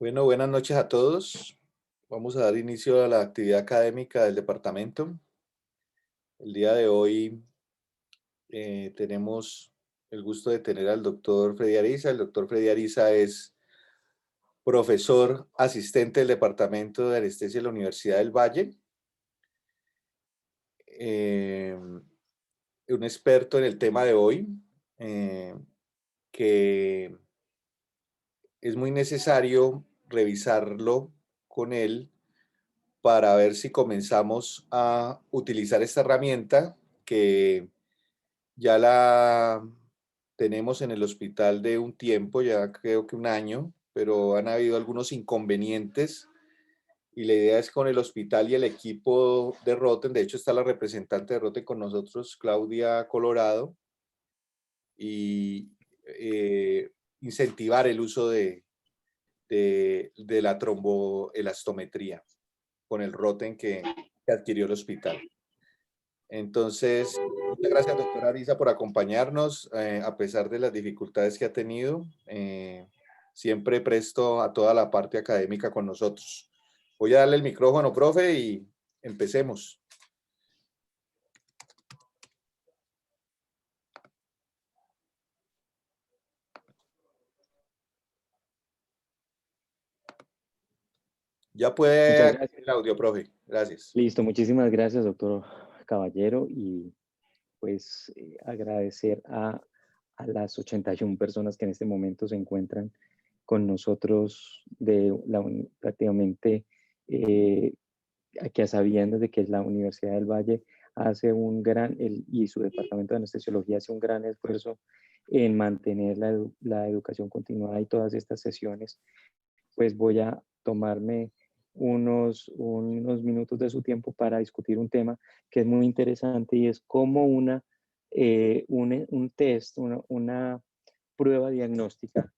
Bueno, buenas noches a todos. Vamos a dar inicio a la actividad académica del departamento. El día de hoy tenemos el gusto de tener al doctor Freddy Ariza. El doctor Freddy Ariza es profesor asistente del Departamento de Anestesia de la Universidad del Valle, eh, un experto en el tema de hoy, eh, que es muy necesario revisarlo con él para ver si comenzamos a utilizar esta herramienta que ya la tenemos en el hospital de un tiempo, ya creo que un año, pero han habido algunos inconvenientes y la idea es con el hospital y el equipo de Roten, de hecho está la representante de Roten con nosotros, Claudia Colorado, y incentivar el uso de la tromboelastometría con el Roten que adquirió el hospital. Entonces, muchas gracias, doctora Arisa, por acompañarnos, a pesar de las dificultades que ha tenido. Siempre presto a toda la parte académica con nosotros. Voy a darle el micrófono, profe, y empecemos. Ya puede Muchas activar gracias. el audio, profe. Gracias. Listo, muchísimas gracias, doctor Caballero. Y pues agradecer a las 81 personas que en este momento se encuentran con nosotros prácticamente aquí a sabiendas de que la Universidad del Valle hace y su departamento de anestesiología hace un gran esfuerzo en mantener la educación continuada y todas estas sesiones. Pues voy a tomarme unos minutos de su tiempo para discutir un tema que es muy interesante y es cómo un test, una prueba diagnóstica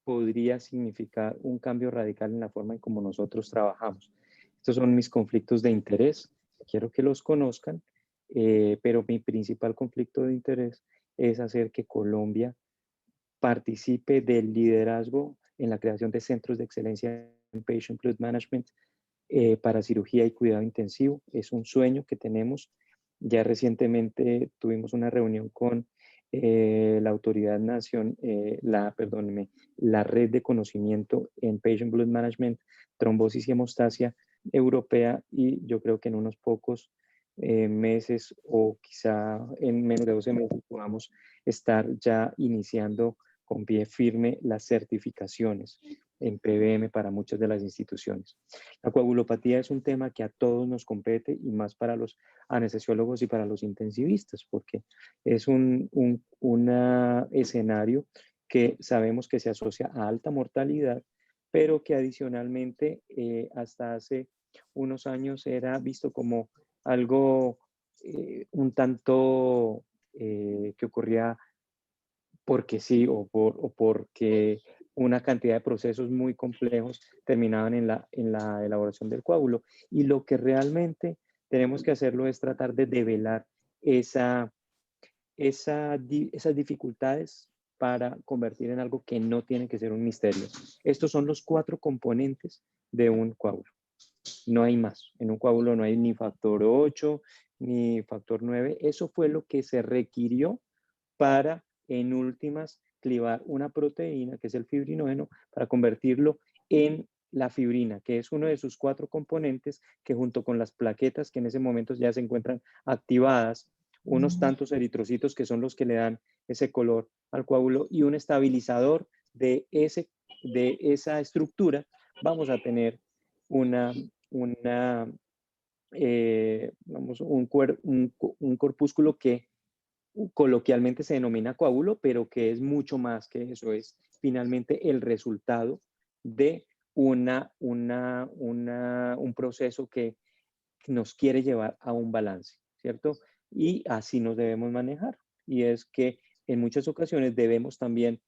podría significar un cambio radical en la forma en cómo nosotros trabajamos. Estos son mis conflictos de interés, quiero que los conozcan, pero mi principal conflicto de interés es hacer que Colombia participe del liderazgo en la creación de centros de excelencia en Patient Blood Management para cirugía y cuidado intensivo. Es un sueño que tenemos. Ya recientemente tuvimos una reunión con la autoridad perdóneme, la red de conocimiento en Patient Blood Management, trombosis y hemostasia europea, y yo creo que en unos pocos meses o quizá en menos de 12 meses podamos estar ya iniciando con pie firme las certificaciones en PBM para muchas de las instituciones. La coagulopatía es un tema que a todos nos compete y más para los anestesiólogos y para los intensivistas, porque es un escenario que sabemos que se asocia a alta mortalidad, pero que adicionalmente hasta hace unos años era visto como algo un tanto que ocurría porque sí o porque una cantidad de procesos muy complejos terminaban en la elaboración del coágulo. Y lo que realmente tenemos que hacerlo es tratar de develar esas dificultades para convertir en algo que no tiene que ser un misterio. Estos son los 4 componentes de un coágulo. No hay más. En un coágulo no hay ni factor 8 ni factor 9. Eso fue lo que se requirió para, en últimas, clivar una proteína, que es el fibrinógeno, para convertirlo en la fibrina, que es uno de sus 4 componentes, que junto con las plaquetas que en ese momento ya se encuentran activadas, unos tantos eritrocitos que son los que le dan ese color al coágulo y un estabilizador de esa estructura, vamos a tener una, una vamos, un corpúsculo que coloquialmente se denomina coágulo, pero que es mucho más que eso, es finalmente el resultado de un proceso que nos quiere llevar a un balance, ¿cierto? Y así nos debemos manejar. Y es que en muchas ocasiones debemos también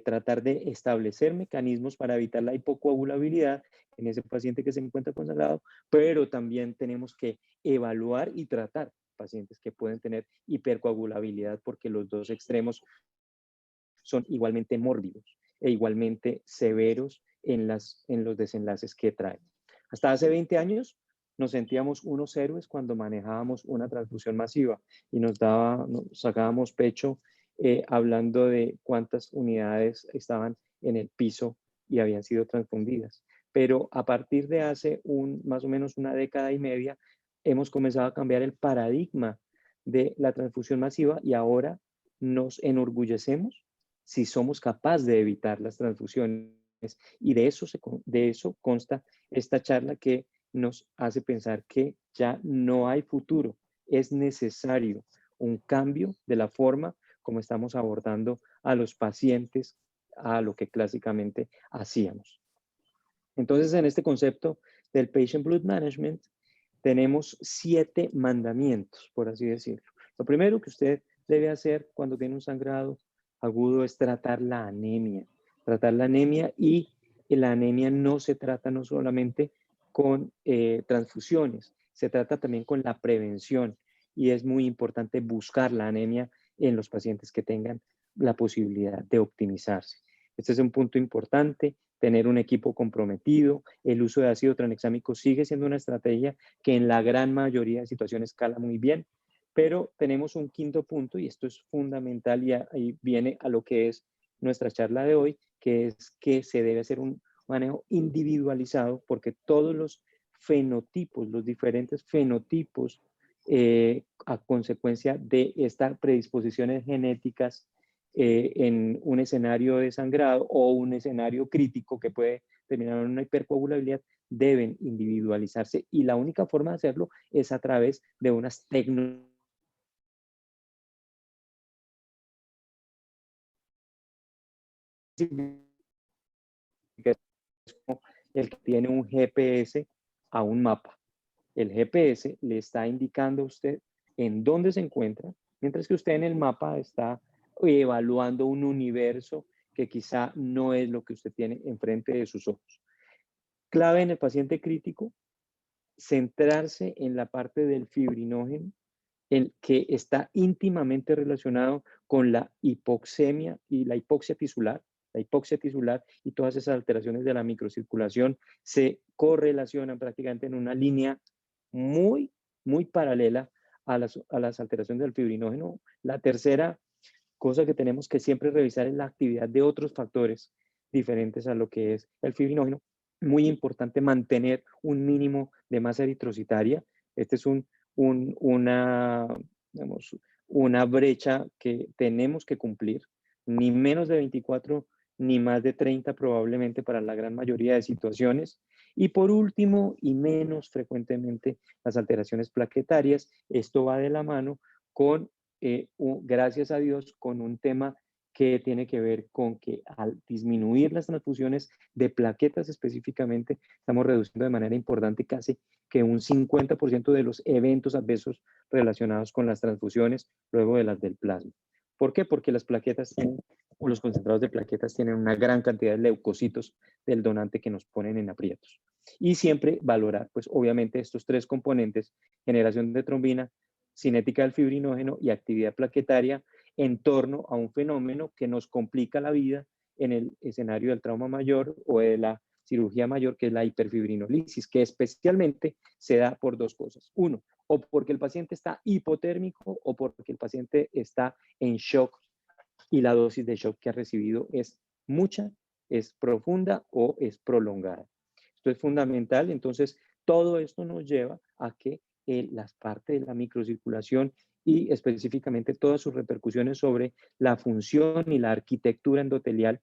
tratar de establecer mecanismos para evitar la hipocoagulabilidad en ese paciente que se encuentra consagrado, pero también tenemos que evaluar y tratar pacientes que pueden tener hipercoagulabilidad porque los dos extremos son igualmente mórbidos e igualmente severos en los desenlaces que trae. Hasta hace 20 años nos sentíamos unos héroes cuando manejábamos una transfusión masiva y nos sacábamos pecho hablando de cuántas unidades estaban en el piso y habían sido transfundidas. Pero a partir de hace más o menos una década y media, hemos comenzado a cambiar el paradigma de la transfusión masiva y ahora nos enorgullecemos si somos capaces de evitar las transfusiones. Y de eso consta esta charla que nos hace pensar que ya no hay futuro. Es necesario un cambio de la forma como estamos abordando a los pacientes, a lo que clásicamente hacíamos. Entonces, en este concepto del Patient Blood Management, tenemos 7 mandamientos, por así decirlo. Lo primero que usted debe hacer cuando tiene un sangrado agudo es tratar la anemia. Tratar la anemia, y la anemia no se trata no solamente con transfusiones, se trata también con la prevención, y es muy importante buscar la anemia en los pacientes que tengan la posibilidad de optimizarse. Este es un punto importante. Tener un equipo comprometido. El uso de ácido tranexámico sigue siendo una estrategia que en la gran mayoría de situaciones cala muy bien, pero tenemos un quinto punto, y esto es fundamental, y ahí viene a lo que es nuestra charla de hoy, que es que se debe hacer un manejo individualizado, porque todos los fenotipos, los diferentes fenotipos a consecuencia de estas predisposiciones genéticas en un escenario de sangrado o un escenario crítico que puede terminar en una hipercoagulabilidad, deben individualizarse, y la única forma de hacerlo es a través de unas técnicas. El que tiene un GPS a un mapa. El GPS le está indicando a usted en dónde se encuentra, mientras que usted en el mapa está evaluando un universo que quizá no es lo que usted tiene enfrente de sus ojos. Clave en el paciente crítico, centrarse en la parte del fibrinógeno, el que está íntimamente relacionado con la hipoxemia y la hipoxia tisular. La hipoxia tisular y todas esas alteraciones de la microcirculación se correlacionan prácticamente en una línea muy, muy paralela a las alteraciones del fibrinógeno. La tercera cosa que tenemos que siempre revisar es la actividad de otros factores diferentes a lo que es el fibrinógeno. Muy importante mantener un mínimo de masa eritrocitaria. Este es digamos, una brecha que tenemos que cumplir. Ni menos de 24, ni más de 30 probablemente para la gran mayoría de situaciones. Y por último, y menos frecuentemente, las alteraciones plaquetarias. Esto va de la mano con gracias a Dios, con un tema que tiene que ver con que al disminuir las transfusiones de plaquetas específicamente, estamos reduciendo de manera importante casi que un 50% de los eventos adversos relacionados con las transfusiones luego de las del plasma. ¿Por qué? Porque las plaquetas o los concentrados de plaquetas tienen una gran cantidad de leucocitos del donante que nos ponen en aprietos. Y siempre valorar, pues obviamente, estos 3 componentes: generación de trombina, cinética del fibrinógeno y actividad plaquetaria, en torno a un fenómeno que nos complica la vida en el escenario del trauma mayor o de la cirugía mayor, que es la hiperfibrinolisis, que especialmente se da por 2 cosas. Uno, o porque el paciente está hipotérmico o porque el paciente está en shock y la dosis de shock que ha recibido es mucha, es profunda o es prolongada. Esto es fundamental. Entonces, todo esto nos lleva a que las partes de la microcirculación y específicamente todas sus repercusiones sobre la función y la arquitectura endotelial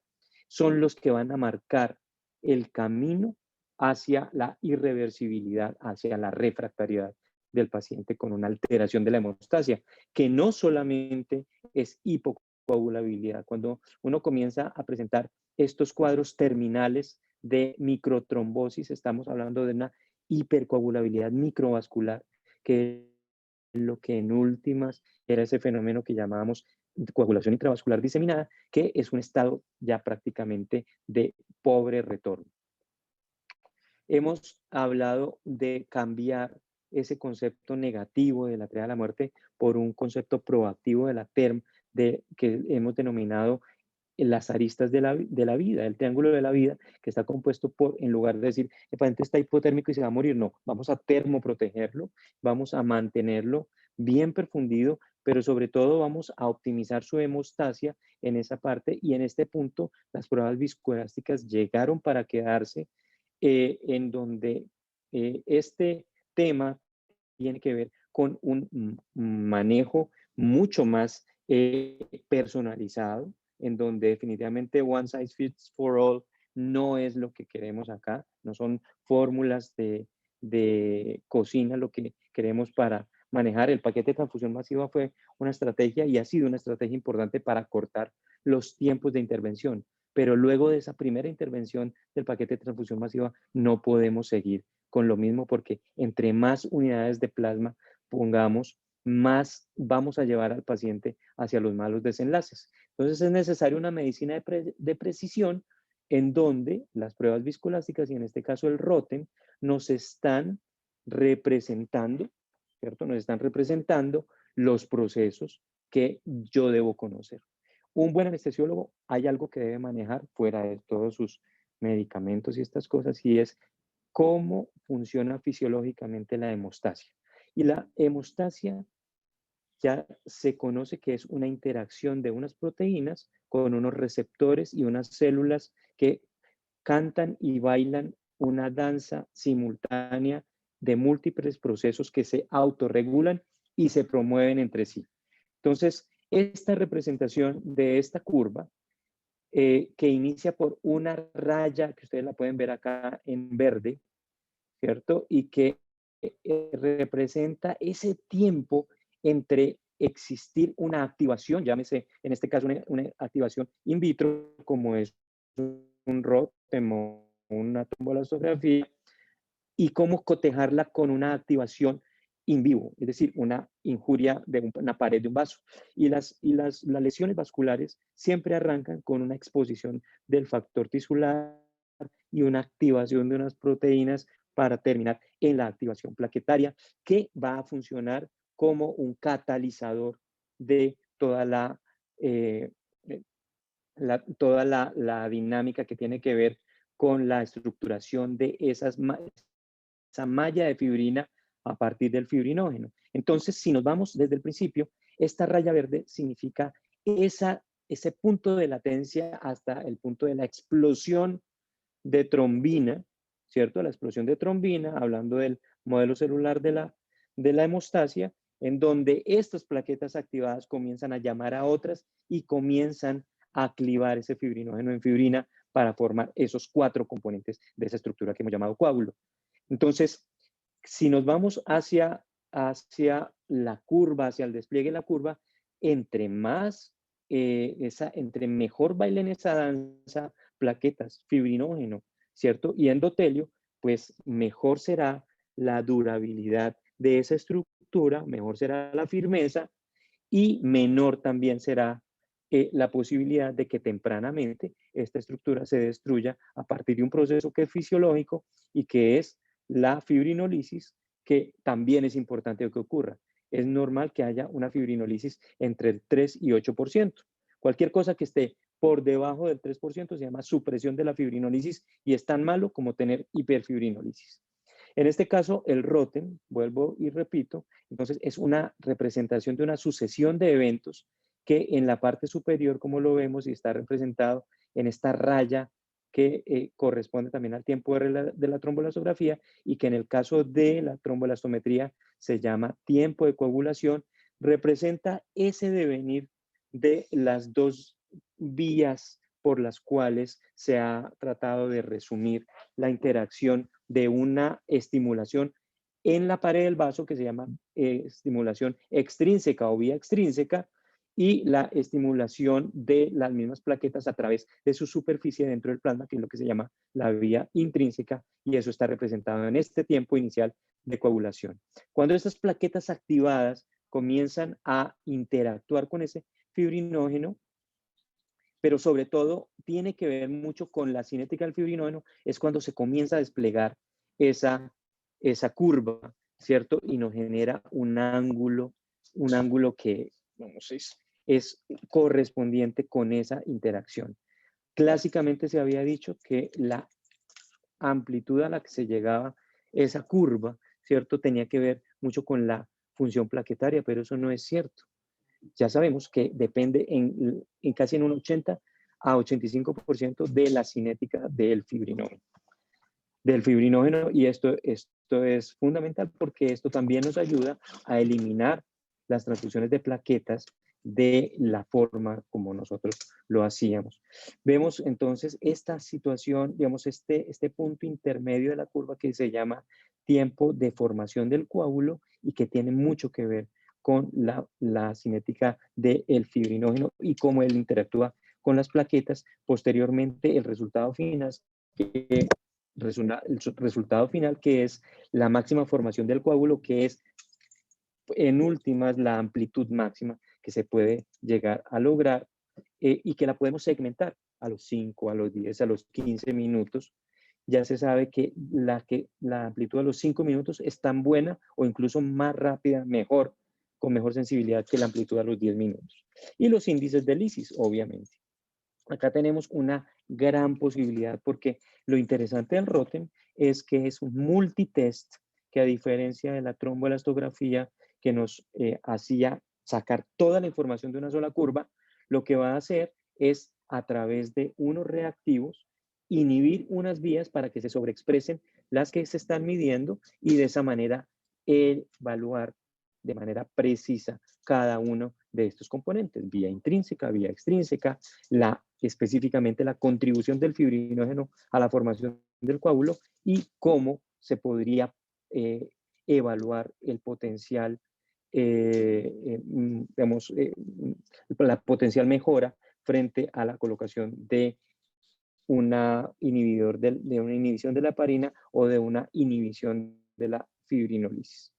son los que van a marcar el camino hacia la irreversibilidad, hacia la refractariedad del paciente con una alteración de la hemostasia, que no solamente es hipocoagulabilidad. Cuando uno comienza a presentar estos cuadros terminales de microtrombosis, estamos hablando de una hipercoagulabilidad microvascular, que es lo que en últimas era ese fenómeno que llamábamos coagulación intravascular diseminada, que es un estado ya prácticamente de pobre retorno. Hemos hablado de cambiar ese concepto negativo de la triada de la muerte por un concepto proactivo de la TERM, que hemos denominado en las aristas de la vida, el triángulo de la vida, que está compuesto por, en lugar de decir, el paciente está hipotérmico y se va a morir, no, vamos a termoprotegerlo, vamos a mantenerlo bien perfundido, pero sobre todo vamos a optimizar su hemostasia en esa parte, y en este punto las pruebas viscoelásticas llegaron para quedarse, en donde este tema tiene que ver con un manejo mucho más personalizado, en donde definitivamente one size fits for all no es lo que queremos acá, no son fórmulas de cocina lo que queremos para manejar. El paquete de transfusión masiva fue una estrategia y ha sido una estrategia importante para cortar los tiempos de intervención, pero luego de esa primera intervención del paquete de transfusión masiva no podemos seguir con lo mismo, porque entre más unidades de plasma pongamos, más vamos a llevar al paciente hacia los malos desenlaces. Entonces es necesaria una medicina de precisión, en donde las pruebas viscoelásticas, y en este caso el ROTEM, nos están representando, ¿cierto? Nos están representando los procesos que yo debo conocer. Un buen anestesiólogo, hay algo que debe manejar fuera de todos sus medicamentos y estas cosas, y es cómo funciona fisiológicamente la hemostasia. Y la hemostasia ya se conoce que es una interacción de unas proteínas con unos receptores y unas células que cantan y bailan una danza simultánea de múltiples procesos que se autorregulan y se promueven entre sí. Entonces, esta representación de esta curva, que inicia por una raya, que ustedes la pueden ver acá en verde, ¿cierto? Y que representa ese tiempo entre existir una activación, llámese en este caso una activación in vitro, como es un ROTEM o una trombolastografía, y cómo cotejarla con una activación in vivo, es decir, una injuria de una pared de un vaso. Y las lesiones vasculares siempre arrancan con una exposición del factor tisular y una activación de unas proteínas para terminar en la activación plaquetaria, que va a funcionar como un catalizador de eh, toda la dinámica que tiene que ver con la estructuración de esa malla de fibrina a partir del fibrinógeno. Entonces, si nos vamos desde el principio, esta raya verde significa ese punto de latencia hasta el punto de la explosión de trombina, ¿cierto? La explosión de trombina, hablando del modelo celular de la hemostasia, en donde estas plaquetas activadas comienzan a llamar a otras y comienzan a clivar ese fibrinógeno en fibrina para formar esos 4 componentes de esa estructura que hemos llamado coágulo. Entonces, si nos vamos hacia la curva, hacia el despliegue de la curva, entre entre mejor bailen esa danza, plaquetas, fibrinógeno, ¿cierto? Y endotelio, pues mejor será la durabilidad de esa estructura, mejor será la firmeza, y menor también será la posibilidad de que tempranamente esta estructura se destruya a partir de un proceso que es fisiológico y que es la fibrinolisis, que también es importante que ocurra. Es normal que haya una fibrinolisis entre el 3 y 8%. Cualquier cosa que esté por debajo del 3% se llama supresión de la fibrinolisis, y es tan malo como tener hiperfibrinolisis. En este caso, el ROTEM, vuelvo y repito, entonces es una representación de una sucesión de eventos que en la parte superior, como lo vemos, y está representado en esta raya que corresponde también al tiempo de la trombolastografía, y que en el caso de la trombolastometría se llama tiempo de coagulación, representa ese devenir de las dos vías por las cuales se ha tratado de resumir la interacción de una estimulación en la pared del vaso, que se llama estimulación extrínseca o vía extrínseca, y la estimulación de las mismas plaquetas a través de su superficie dentro del plasma, que es lo que se llama la vía intrínseca, y eso está representado en este tiempo inicial de coagulación. Cuando estas plaquetas activadas comienzan a interactuar con ese fibrinógeno, pero sobre todo tiene que ver mucho con la cinética del fibrinógeno, es cuando se comienza a desplegar esa curva, ¿cierto? Y nos genera un ángulo que, vamos, es correspondiente con esa interacción. Clásicamente se había dicho que la amplitud a la que se llegaba esa curva, ¿cierto? Tenía que ver mucho con la función plaquetaria, pero eso no es cierto. Ya sabemos que depende en casi en un 80 a 85% de la cinética del fibrinógeno, y esto es fundamental porque esto también nos ayuda a eliminar las transfusiones de plaquetas de la forma como nosotros lo hacíamos. Vemos entonces esta situación, digamos, este punto intermedio de la curva que se llama tiempo de formación del coágulo y que tiene mucho que ver con la cinética del fibrinógeno y cómo él interactúa con las plaquetas. Posteriormente, el resultado final que es la máxima formación del coágulo, que es en últimas la amplitud máxima que se puede llegar a lograr, y que la podemos segmentar a los 5, a los 10, a los 15 minutos. Ya se sabe que la amplitud a los 5 minutos es tan buena o incluso más rápida, mejor, con mejor sensibilidad que la amplitud a los 10 minutos. Y los índices de lisis, obviamente. Acá tenemos una gran posibilidad porque lo interesante del ROTEM es que es un multitest que, a diferencia de la tromboelastografía que nos hacía sacar toda la información de una sola curva, lo que va a hacer es, a través de unos reactivos, inhibir unas vías para que se sobreexpresen las que se están midiendo y de esa manera evaluar de manera precisa cada uno de estos componentes, vía intrínseca, vía extrínseca, específicamente la contribución del fibrinógeno a la formación del coágulo y cómo se podría evaluar el potencial, digamos, la potencial mejora frente a la colocación de una inhibición de la heparina o de una inhibición de la fibrinolisis.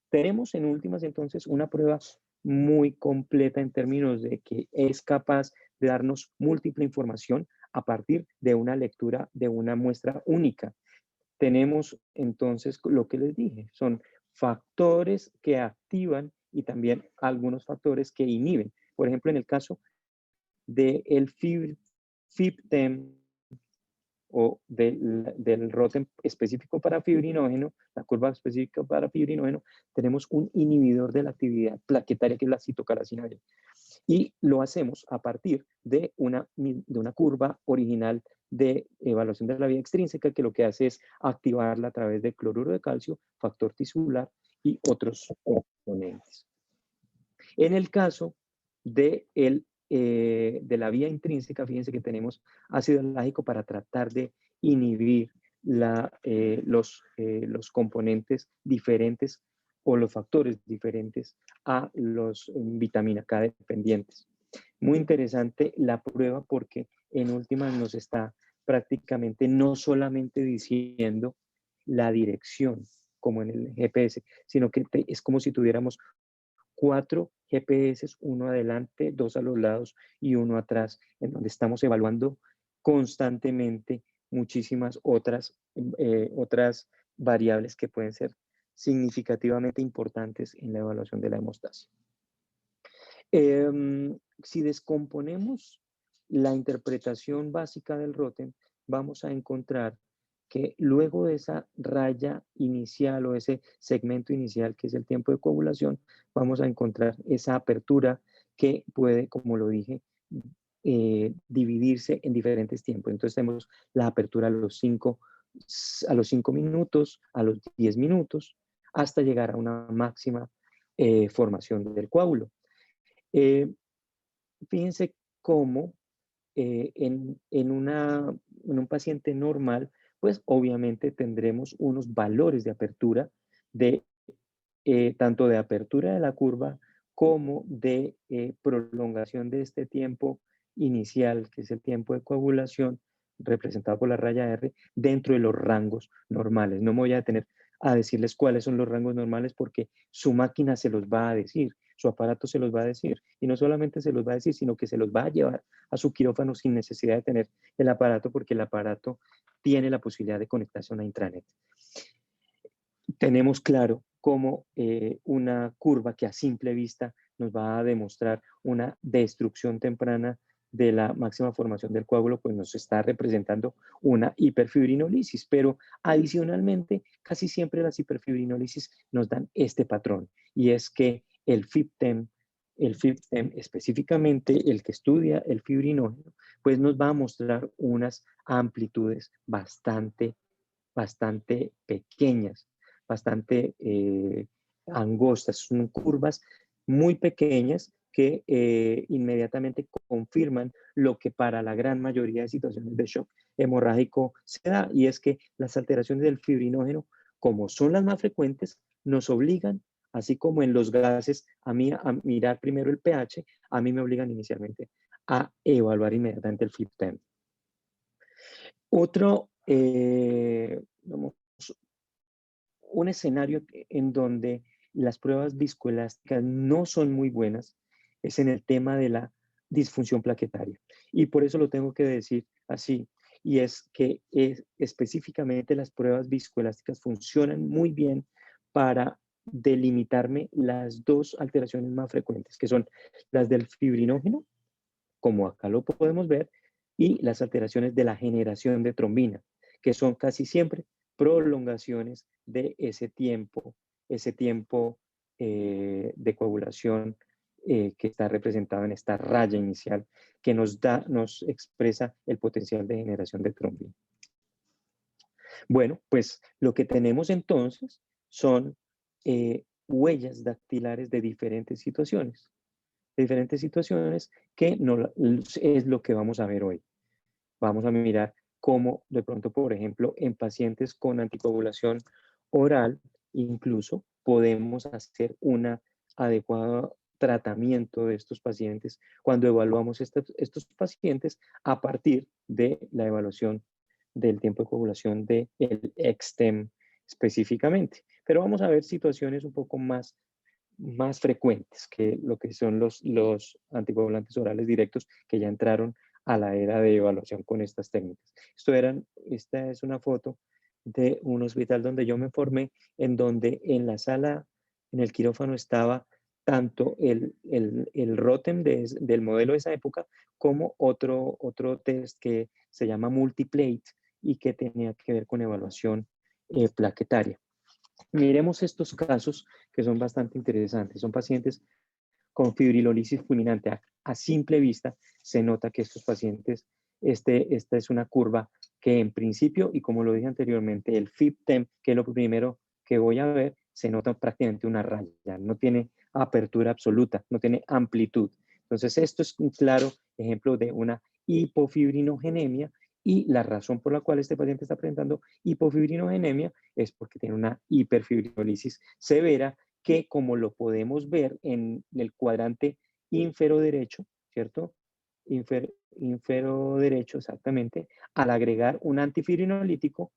Tenemos en últimas entonces una prueba muy completa en términos de que es capaz de darnos múltiple información a partir de una lectura de una muestra única. Tenemos entonces lo que les dije, son factores que activan y también algunos factores que inhiben. Por ejemplo, en el caso del FIBTEM o del ROTEM específico para fibrinógeno, la curva específica para fibrinógeno, tenemos un inhibidor de la actividad plaquetaria que es la citocaracina B. Y lo hacemos a partir de una curva original de evaluación de la vía extrínseca, que lo que hace es activarla a través de cloruro de calcio, factor tisular y otros componentes. En el caso de la vía intrínseca, fíjense que tenemos ácido lágico para tratar de inhibir los componentes diferentes o los factores diferentes a los vitamina K dependientes. Muy interesante la prueba porque en últimas nos está prácticamente no solamente diciendo la dirección como en el GPS, sino que es como si tuviéramos 4 GPS, uno adelante, 2 a los lados y uno atrás, en donde estamos evaluando constantemente muchísimas otras variables que pueden ser significativamente importantes en la evaluación de la hemostasia. Si descomponemos la interpretación básica del ROTEM, vamos a encontrar que luego de esa raya inicial o ese segmento inicial que es el tiempo de coagulación, vamos a encontrar esa apertura que puede, como lo dije, dividirse en diferentes tiempos. Entonces tenemos la apertura a los 5 minutos, a los 10 minutos, hasta llegar a una máxima formación del coágulo. Fíjense cómo en un paciente normal, pues obviamente tendremos unos valores de apertura, tanto de apertura de la curva como de prolongación de este tiempo inicial, que es el tiempo de coagulación, representado por la raya R, dentro de los rangos normales. No me voy a detener a decirles cuáles son los rangos normales porque su máquina se los va a decir, su aparato se los va a decir, y no solamente se los va a decir, sino que se los va a llevar a su quirófano sin necesidad de tener el aparato, porque el aparato tiene la posibilidad de conectarse a una intranet. Tenemos claro como una curva que a simple vista nos va a demostrar una destrucción temprana de la máxima formación del coágulo, pues nos está representando una hiperfibrinolisis. Pero adicionalmente, casi siempre las hiperfibrinolisis nos dan este patrón, y es que el FibTem específicamente el que estudia el fibrinógeno, pues nos va a mostrar unas amplitudes bastante pequeñas, bastante angostas, son curvas muy pequeñas que inmediatamente confirman lo que para la gran mayoría de situaciones de shock hemorrágico se da, y es que las alteraciones del fibrinógeno, como son las más frecuentes, nos obligan, así como en los gases, a mirar primero el pH, a mí me obligan inicialmente a evaluar inmediatamente el FibTem. Otro, un escenario en donde las pruebas viscoelásticas no son muy buenas es en el tema de la disfunción plaquetaria. Y por eso lo tengo que decir así. Y es que específicamente las pruebas viscoelásticas funcionan muy bien para delimitarme las dos alteraciones más frecuentes, que son las del fibrinógeno, como acá lo podemos ver, y las alteraciones de la generación de trombina, que son casi siempre prolongaciones de ese tiempo de coagulación que está representado en esta raya inicial que nos expresa el potencial de generación de trombina. Bueno, pues lo que tenemos entonces son huellas dactilares de diferentes situaciones que no, es lo que vamos a ver hoy. Vamos a mirar cómo de pronto, por ejemplo, en pacientes con anticoagulación oral, incluso podemos hacer un adecuado tratamiento de estos pacientes cuando evaluamos estos pacientes a partir de la evaluación del tiempo de coagulación del XTEM específicamente. Pero vamos a ver situaciones un poco más frecuentes que lo que son los anticoagulantes orales directos que ya entraron a la era de evaluación con estas técnicas. Esta es una foto de un hospital donde yo me formé, en donde en la sala, en el quirófano, estaba tanto el ROTEM del modelo de esa época como otro test que se llama multiplate y que tenía que ver con evaluación plaquetaria. Miremos estos casos que son bastante interesantes. Son pacientes con fibrilolisis fulminante. A simple vista se nota que estos pacientes, esta es una curva que en principio, y como lo dije anteriormente, el FibTem, que es lo primero que voy a ver, se nota prácticamente una raya, no tiene apertura absoluta, no tiene amplitud. Entonces, esto es un claro ejemplo de una hipofibrinogenemia, y la razón por la cual este paciente está presentando hipofibrinogenemia es porque tiene una hiperfibrinolisis severa que, como lo podemos ver en el cuadrante infero derecho, ¿cierto? Infero derecho, exactamente, al agregar un antifibrinolítico,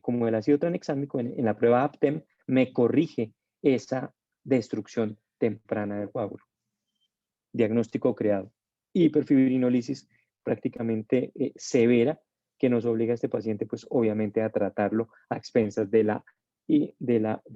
como el ácido tranexámico en la prueba APTEM, me corrige esa destrucción temprana del coágulo. Diagnóstico creado. Hiperfibrinolisis prácticamente severa, que nos obliga a este paciente, pues obviamente, a tratarlo a expensas del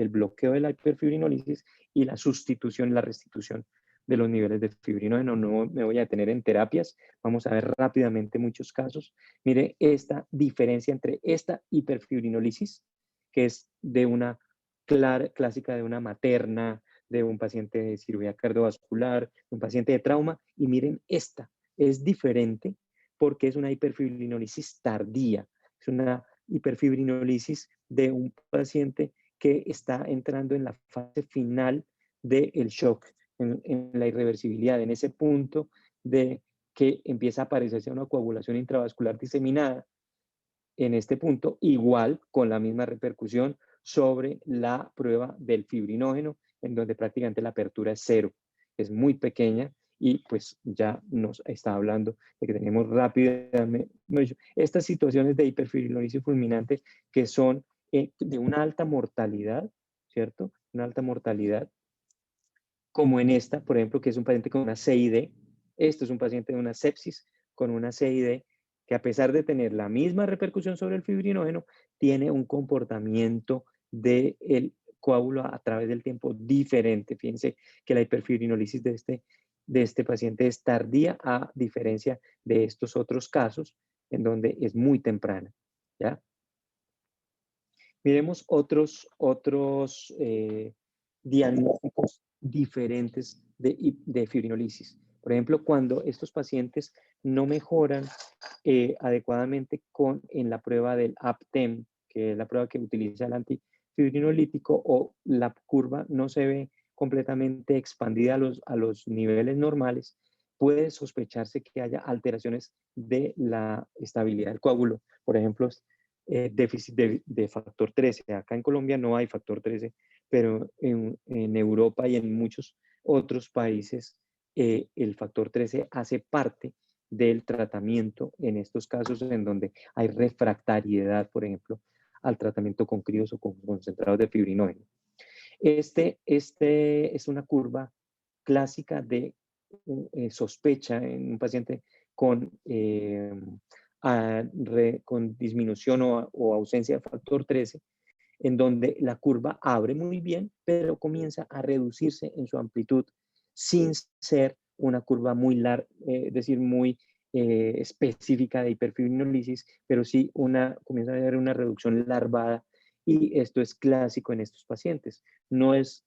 bloqueo de la hiperfibrinolisis y la sustitución, la restitución de los niveles de fibrinógeno. No me voy a detener en terapias, vamos a ver rápidamente muchos casos. Mire esta diferencia entre esta hiperfibrinolisis, que es de una clásica de una materna, de un paciente de cirugía cardiovascular, un paciente de trauma, y miren, esta es diferente porque es una hiperfibrinolisis tardía, es una hiperfibrinolisis de un paciente que está entrando en la fase final del shock, en la irreversibilidad, en ese punto de que empieza a aparecerse una coagulación intravascular diseminada. En este punto, igual con la misma repercusión sobre la prueba del fibrinógeno, en donde prácticamente la apertura es cero, es muy pequeña, y pues ya nos está hablando de que tenemos rápidamente estas situaciones de hiperfibrinolisis fulminante que son de una alta mortalidad, ¿cierto? Una alta mortalidad, como en esta, por ejemplo, que es un paciente con una CID. Esto es un paciente de una sepsis con una CID, que a pesar de tener la misma repercusión sobre el fibrinógeno, tiene un comportamiento del coágulo a través del tiempo diferente. Fíjense que la hiperfibrinolisis de este paciente es tardía a diferencia de estos otros casos en donde es muy temprana, ¿ya? Miremos otros diagnósticos diferentes de fibrinolisis. Por ejemplo, cuando estos pacientes no mejoran adecuadamente en la prueba del APTEM, que es la prueba que utiliza el antifibrinolítico, o la curva no se ve completamente expandida a los niveles normales, puede sospecharse que haya alteraciones de la estabilidad del coágulo. Por ejemplo, déficit de factor 13. Acá en Colombia no hay factor 13, pero en Europa y en muchos otros países el factor 13 hace parte del tratamiento en estos casos en donde hay refractariedad, por ejemplo, al tratamiento con críos o con concentrados de fibrinógeno. Este es una curva clásica de sospecha en un paciente con, con disminución o ausencia de factor 13, en donde la curva abre muy bien, pero comienza a reducirse en su amplitud sin ser una curva muy larga, es decir, muy específica de hiperfibrinolisis, pero sí comienza a haber una reducción larvada, y esto es clásico en estos pacientes. No es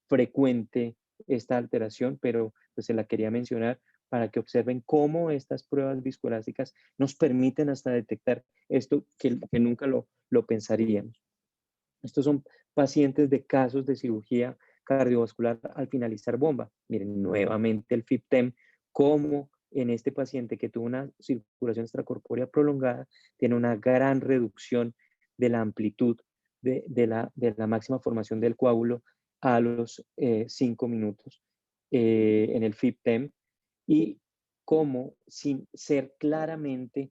frecuente esta alteración, pero pues se la quería mencionar para que observen cómo estas pruebas viscoelásticas nos permiten hasta detectar esto que nunca lo pensaríamos. Estos son pacientes de casos de cirugía cardiovascular al finalizar bomba. Miren, nuevamente el FIBTEM, como en este paciente que tuvo una circulación extracorpórea prolongada, tiene una gran reducción de la amplitud de la máxima formación del coágulo a los 5 minutos en el FIBTEM, y como sin ser claramente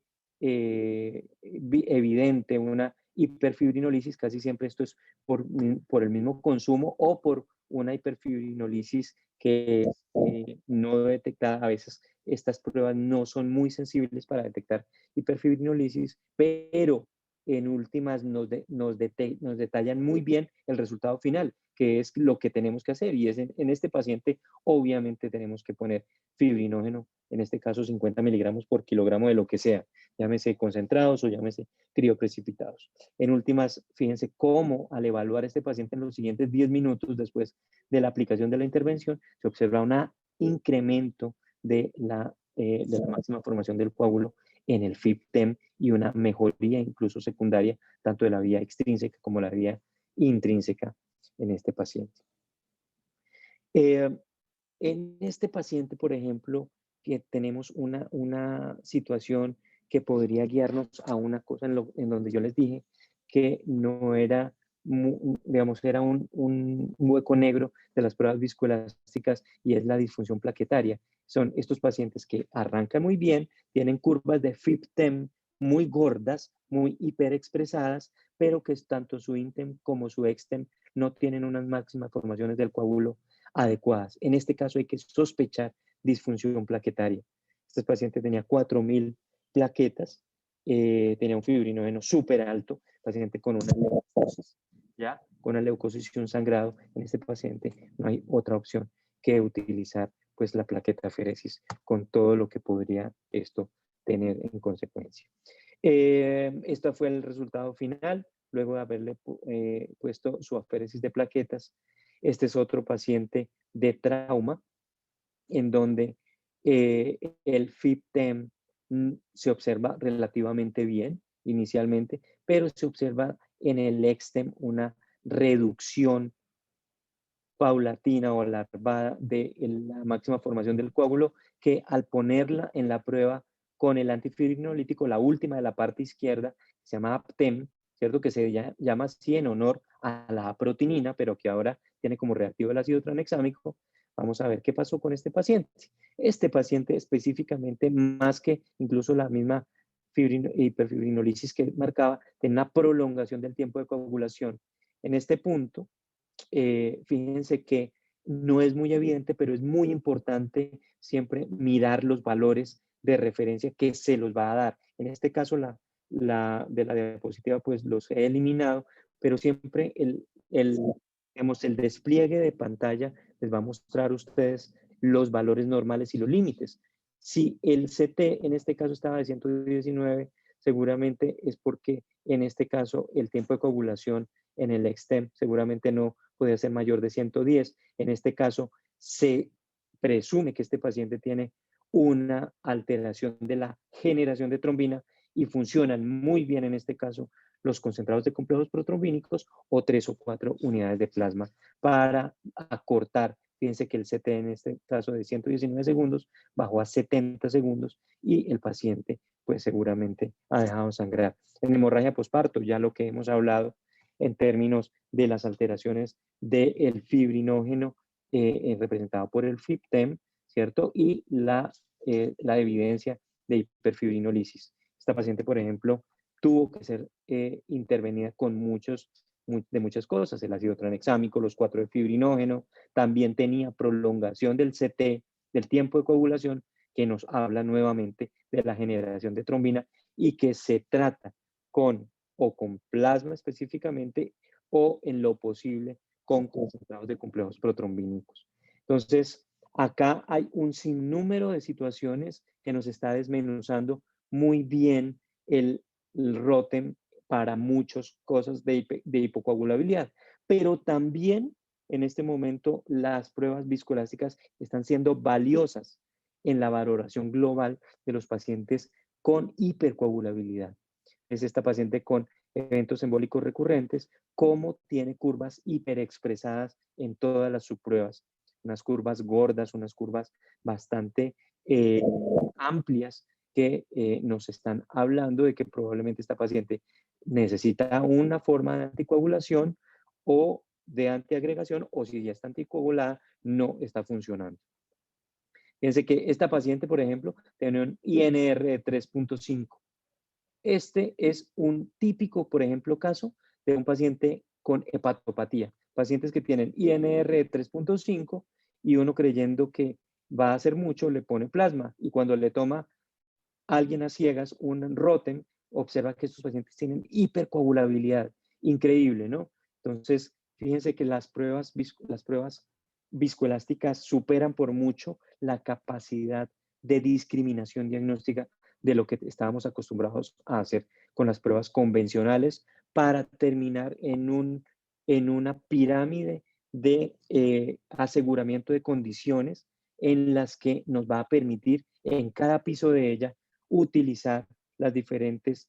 evidente una hiperfibrinolisis, casi siempre esto es por el mismo consumo o por una hiperfibrinolisis que es no detectada. A veces estas pruebas no son muy sensibles para detectar hiperfibrinolisis, pero en últimas nos detallan muy bien el resultado final, que es lo que tenemos que hacer. Y es en este paciente, obviamente, tenemos que poner fibrinógeno, en este caso 50 miligramos por kilogramo de lo que sea, llámese concentrados o llámese crioprecipitados. En últimas, fíjense cómo al evaluar a este paciente en los siguientes 10 minutos después de la aplicación de la intervención, se observa un incremento de la máxima formación del coágulo en el FIBTEM y una mejoría incluso secundaria, tanto de la vía extrínseca como la vía intrínseca en este paciente. En este paciente, por ejemplo, que tenemos una situación que podría guiarnos a una cosa en donde yo les dije que no era, digamos, era un hueco negro de las pruebas viscoelásticas, y es la disfunción plaquetaria. Son estos pacientes que arrancan muy bien, tienen curvas de FIBTEM muy gordas, muy hiperexpresadas, pero que tanto su INTEM como su EXTEM no tienen unas máximas formaciones del coágulo adecuadas. En este caso hay que sospechar disfunción plaquetaria. Este paciente tenía 4.000 plaquetas, tenía un fibrinógeno súper alto, paciente con una leucosis, ¿ya? Con una leucosis y un sangrado. En este paciente no hay otra opción que utilizar pues la plaquetaferesis con todo lo que podría esto tener en consecuencia. Este fue el resultado final, luego de haberle puesto su aféresis de plaquetas. Este es otro paciente de trauma, en donde el FIBTEM se observa relativamente bien inicialmente, pero se observa en el EXTEM una reducción paulatina o alarmada de la máxima formación del coágulo, que al ponerla en la prueba con el antifibrinolítico, la última de la parte izquierda, se llama APTEM, ¿cierto? Que se llama así en honor a la aprotinina, pero que ahora tiene como reactivo el ácido tranexámico. Vamos a ver qué pasó con este paciente. Este paciente específicamente, más que incluso la misma hiperfibrinolisis que marcaba, tiene una prolongación del tiempo de coagulación. En este punto, fíjense que no es muy evidente, pero es muy importante siempre mirar los valores de referencia que se los va a dar. En este caso, de la diapositiva, pues los he eliminado, pero siempre digamos, el despliegue de pantalla les va a mostrar a ustedes los valores normales y los límites. Si el CT en este caso estaba de 119, seguramente es porque en este caso el tiempo de coagulación en el extem seguramente no podía ser mayor de 110. En este caso se presume que este paciente tiene una alteración de la generación de trombina y funcionan muy bien en este caso los concentrados de complejos protrombínicos o 3 o 4 unidades de plasma para acortar. Fíjense que el CT en este caso de 119 segundos bajó a 70 segundos y el paciente pues seguramente ha dejado sangrar. En hemorragia posparto, ya lo que hemos hablado en términos de las alteraciones del fibrinógeno representado por el FIBTEM, ¿cierto? Y la evidencia de hiperfibrinolisis. Esta paciente, por ejemplo, tuvo que ser intervenida con muchas cosas, el ácido tranexámico, los 4 de fibrinógeno, también tenía prolongación del CT, del tiempo de coagulación, que nos habla nuevamente de la generación de trombina y que se trata con plasma específicamente o en lo posible con concentrados de complejos protrombínicos. Entonces, acá hay un sinnúmero de situaciones que nos está desmenuzando muy bien el ROTEM para muchas cosas de hipocoagulabilidad, pero también en este momento las pruebas viscoelásticas están siendo valiosas en la valoración global de los pacientes con hipercoagulabilidad. Es esta paciente con eventos embólicos recurrentes, cómo tiene curvas hiperexpresadas en todas las subpruebas, unas curvas gordas, unas curvas bastante amplias que nos están hablando de que probablemente esta paciente necesita una forma de anticoagulación o de antiagregación, o si ya está anticoagulada, no está funcionando. Fíjense que esta paciente, por ejemplo, tiene un INR de 3.5. Este es un típico, por ejemplo, caso de un paciente con hepatopatía. Pacientes que tienen INR de 3.5 y uno creyendo que va a hacer mucho, le pone plasma. Y cuando le toma alguien a ciegas un ROTEM, observa que estos pacientes tienen hipercoagulabilidad. Increíble, ¿no? Entonces, fíjense que las pruebas viscoelásticas superan por mucho la capacidad de discriminación diagnóstica de lo que estábamos acostumbrados a hacer con las pruebas convencionales para terminar en una pirámide de aseguramiento de condiciones en las que nos va a permitir en cada piso de ella utilizar las diferentes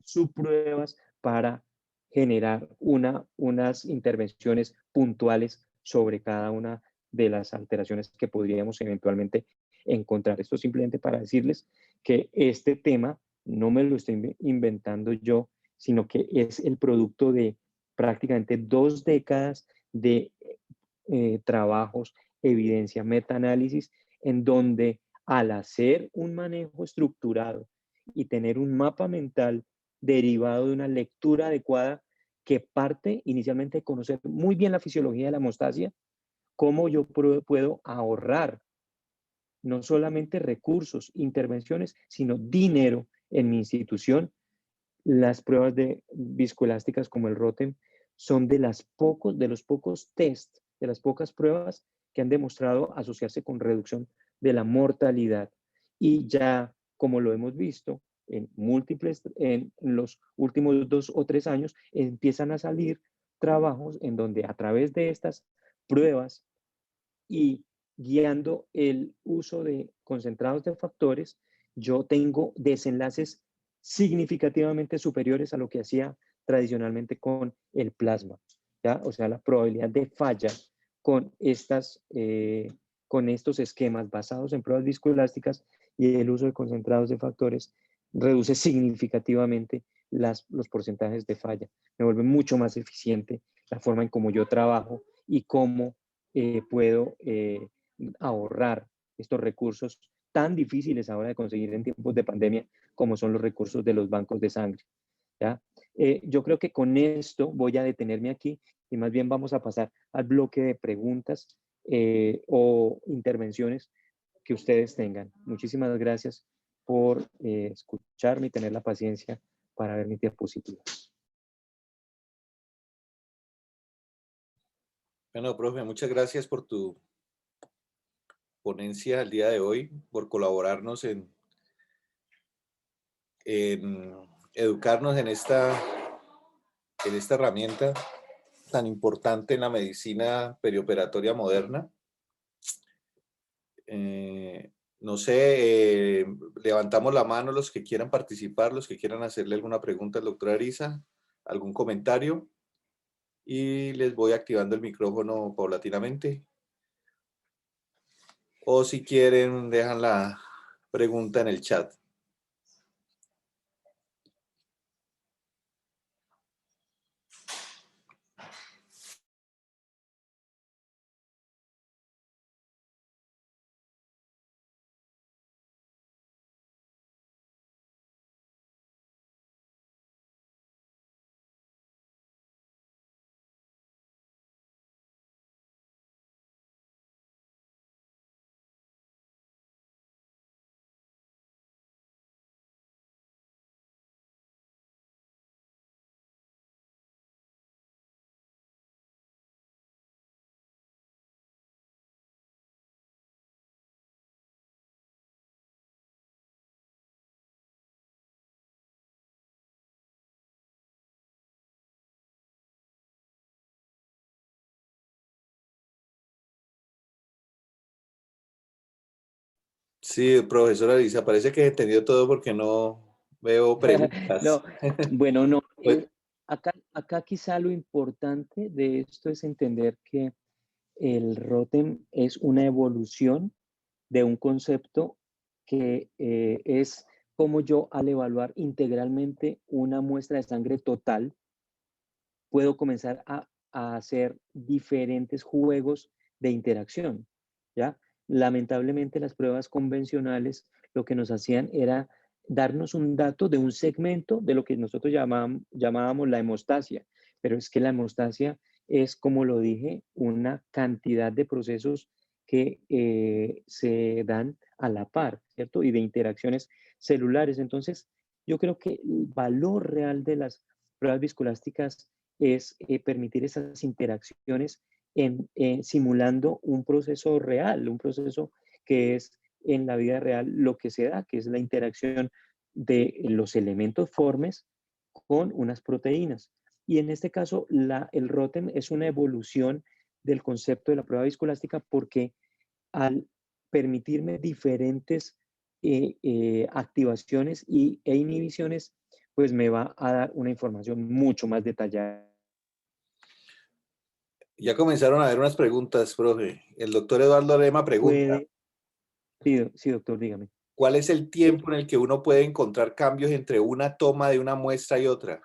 subpruebas para generar unas intervenciones puntuales sobre cada una de las alteraciones que podríamos eventualmente encontrar. Esto simplemente para decirles que este tema no me lo estoy inventando yo, sino que es el producto de prácticamente 2 décadas de trabajos, evidencia, metaanálisis, en donde al hacer un manejo estructurado y tener un mapa mental derivado de una lectura adecuada que parte inicialmente de conocer muy bien la fisiología de la hemostasia, cómo yo puedo ahorrar no solamente recursos, intervenciones, sino dinero en mi institución. Las pruebas de viscoelásticas como el ROTEM son de los pocos test, de las pocas pruebas que han demostrado asociarse con reducción de la mortalidad. Y ya, como lo hemos visto, en los últimos 2 o 3 años, empiezan a salir trabajos en donde a través de estas pruebas y guiando el uso de concentrados de factores, yo tengo desenlaces significativamente superiores a lo que hacía tradicionalmente con el plasma, ¿ya? O sea, la probabilidad de falla con, con estos esquemas basados en pruebas viscoelásticas y el uso de concentrados de factores reduce significativamente los porcentajes de falla. Me vuelve mucho más eficiente la forma en cómo yo trabajo y cómo puedo ahorrar estos recursos tan difíciles ahora de conseguir en tiempos de pandemia como son los recursos de los bancos de sangre. ¿Ya? Yo creo que con esto voy a detenerme aquí y más bien vamos a pasar al bloque de preguntas o intervenciones que ustedes tengan. Muchísimas gracias por escucharme y tener la paciencia para ver mi diapositiva. Bueno, profe, muchas gracias por tu ponencia el día de hoy, por colaborarnos en educarnos en esta herramienta tan importante en la medicina perioperatoria moderna. No sé, levantamos la mano los que quieran participar, los que quieran hacerle alguna pregunta al doctor Ariza, algún comentario, y les voy activando el micrófono paulatinamente. O si quieren, dejan la pregunta en el chat. Sí, profesora Lisa, parece que he entendido todo porque no veo preguntas. No, bueno, no. Pues, Acá quizá lo importante de esto es entender que el ROTEM es una evolución de un concepto que es como yo al evaluar integralmente una muestra de sangre total, puedo comenzar a hacer diferentes juegos de interacción, ¿ya? Lamentablemente las pruebas convencionales lo que nos hacían era darnos un dato de un segmento de lo que nosotros llamábamos la hemostasia, pero es que la hemostasia es, como lo dije, una cantidad de procesos que se dan a la par, ¿cierto? Y de interacciones celulares. Entonces, yo creo que el valor real de las pruebas viscoelásticas es permitir esas interacciones simulando un proceso real, un proceso que es en la vida real lo que se da, que es la interacción de los elementos formes con unas proteínas. Y en este caso, el ROTEM es una evolución del concepto de la prueba viscoelástica porque al permitirme diferentes activaciones e inhibiciones, pues me va a dar una información mucho más detallada. ya comenzaron a haber unas preguntas, profe. El doctor Eduardo Lema pregunta, Puede, sí, sí, doctor, dígame. ¿cuál es el tiempo en el que uno puede encontrar cambios entre una toma de una muestra y otra?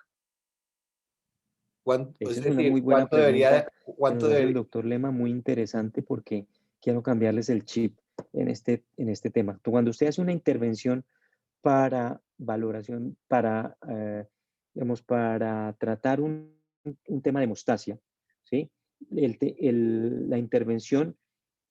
Es Esa es una decir, muy buena pregunta que cuánto nos hace el debería? doctor Lema, muy interesante porque quiero cambiarles el chip en este tema. Cuando usted hace una intervención para valoración, digamos, para tratar un tema de hemostasia, ¿sí? La intervención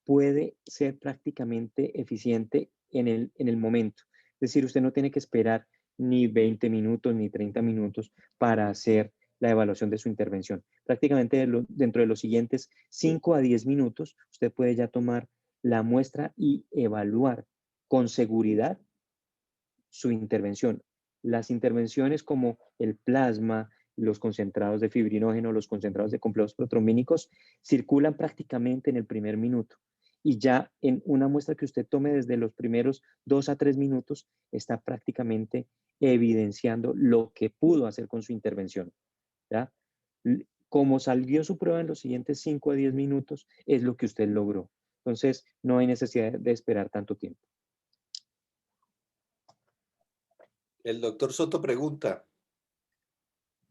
puede ser prácticamente eficiente en el momento. Es decir, usted no tiene que esperar ni 20 minutos ni 30 minutos para hacer la evaluación de su intervención. Prácticamente dentro de los siguientes 5 a 10 minutos, usted puede ya tomar la muestra y evaluar con seguridad su intervención. Las intervenciones como el plasma, los concentrados de fibrinógeno, los concentrados de complejos protrombínicos, circulan prácticamente en el primer minuto. Y ya en una muestra que usted tome desde los primeros 2 a 3 minutos, está prácticamente evidenciando lo que pudo hacer con su intervención. ¿Ya? Como salió su prueba en los siguientes 5 a 10 minutos, es lo que usted logró. Entonces, no hay necesidad de esperar tanto tiempo. El doctor Soto pregunta,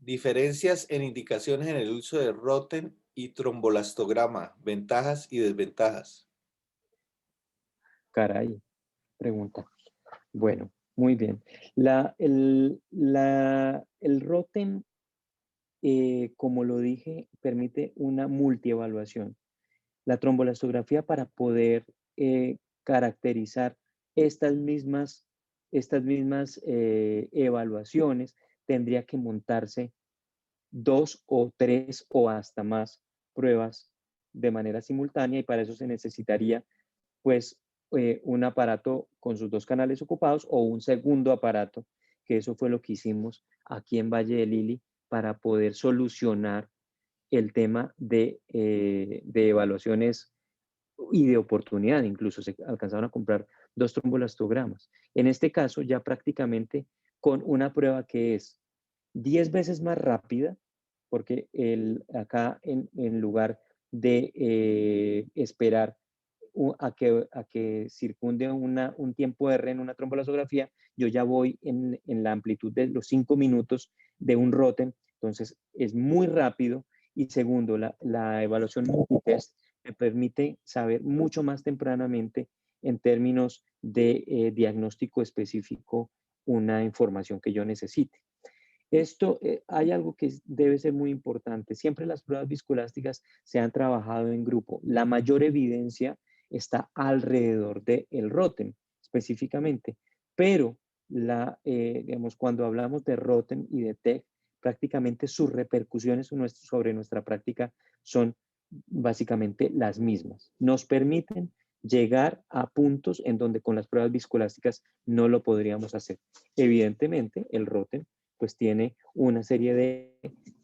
diferencias en indicaciones en el uso de Rotem y trombolastograma, ventajas y desventajas. Caray, pregunta. Bueno, muy bien. El ROTEM, como lo dije, permite una multievaluación. La trombolastografía para poder caracterizar estas mismas, evaluaciones tendría que montarse 2 o 3 o hasta más pruebas de manera simultánea y para eso se necesitaría pues un aparato con sus dos canales ocupados o un segundo aparato, que eso fue lo que hicimos aquí en Valle del Lili para poder solucionar el tema de evaluaciones y de oportunidad, incluso se alcanzaron a comprar 2 tromboelastogramas. En este caso, ya prácticamente con una prueba que es 10 veces más rápida, porque acá en lugar de esperar a que circunde un tiempo R en una tromboelastografía, yo ya voy en la amplitud de los 5 minutos de un ROTEM, entonces es muy rápido. Y segundo, la evaluación multitest me permite saber mucho más tempranamente en términos de diagnóstico específico una información que yo necesite. Esto, hay algo que debe ser muy importante. Siempre las pruebas viscoelásticas se han trabajado en grupo. La mayor evidencia está alrededor del ROTEM específicamente, pero digamos, cuando hablamos de ROTEM y de TEC, prácticamente sus repercusiones sobre nuestra práctica son básicamente las mismas. Nos permiten llegar a puntos en donde con las pruebas viscoelásticas no lo podríamos hacer. Evidentemente, el ROTEM pues tiene una serie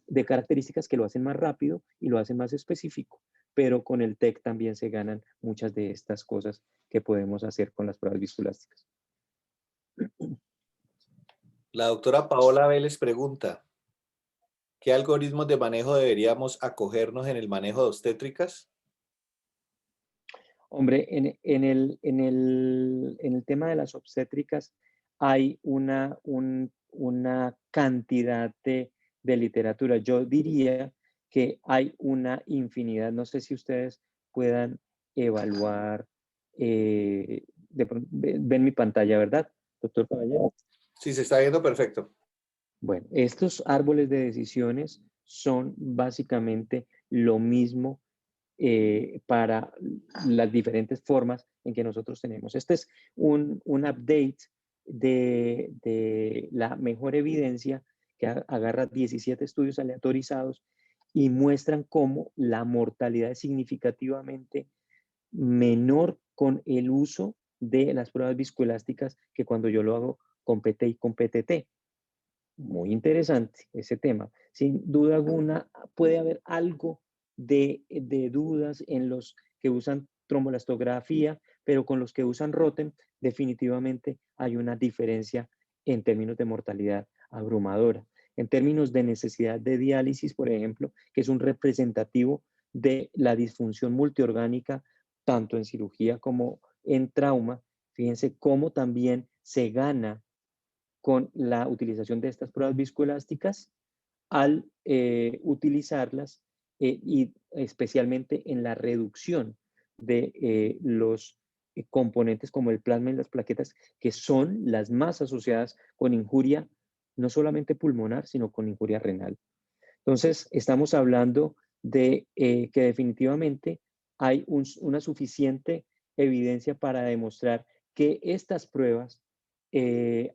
de características que lo hacen más rápido y lo hacen más específico, pero con el TEC también se ganan muchas de estas cosas que podemos hacer con las pruebas viscoelásticas. La doctora Paola Vélez pregunta, ¿qué algoritmos de manejo deberíamos acogernos en el manejo de obstétricas? Hombre, en el tema de las obstétricas hay una cantidad de literatura. Yo diría que hay una infinidad. No sé si ustedes puedan evaluar, ven mi pantalla, ¿verdad, doctor Caballero? Sí, se está viendo perfecto. Bueno, estos árboles de decisiones son básicamente lo mismo para las diferentes formas en que nosotros tenemos. Este es un update de la mejor evidencia que agarra 17 estudios aleatorizados y muestran cómo la mortalidad es significativamente menor con el uso de las pruebas viscoelásticas que cuando yo lo hago con PT y con PTT. Muy interesante ese tema. Sin duda alguna, puede haber algo de dudas en los que usan trombolastografía, pero con los que usan ROTEM, definitivamente hay una diferencia en términos de mortalidad abrumadora. En términos de necesidad de diálisis, por ejemplo, que es un representativo de la disfunción multiorgánica, tanto en cirugía como en trauma, fíjense cómo también se gana con la utilización de estas pruebas viscoelásticas al utilizarlas y especialmente en la reducción de los componentes como el plasma y las plaquetas, que son las más asociadas con injuria no solamente pulmonar, sino con injuria renal. Entonces, estamos hablando de que definitivamente hay una suficiente evidencia para demostrar que estas pruebas,